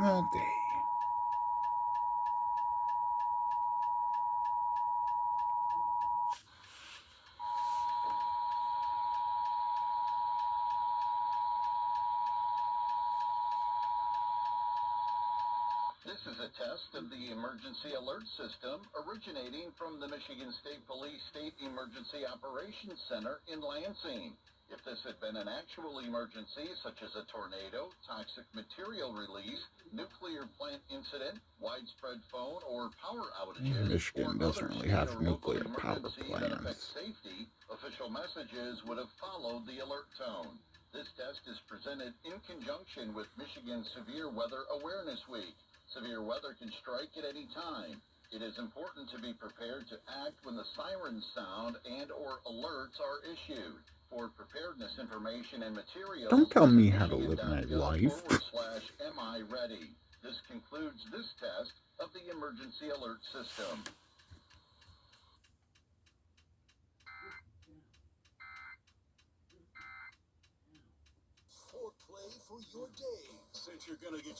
all day. This is a test of the emergency alert system originating from the Michigan State Police State Emergency Operations Center in Lansing. If this had been an actual emergency, such as a tornado, toxic material release, nuclear plant incident, widespread phone or power outages, Michigan or doesn't other really state have or local nuclear power emergency that affects plants. safety, official messages would have followed the alert tone. This test is presented in conjunction with Michigan Severe Weather Awareness Week. Severe weather can strike at any time. It is important to be prepared to act when the sirens sound and or alerts are issued. For preparedness information and materials, Don't tell me visit how to live my life. michigan.gov/MI-ready. This concludes this test of the emergency alert system. Foreplay for your day, since you're gonna get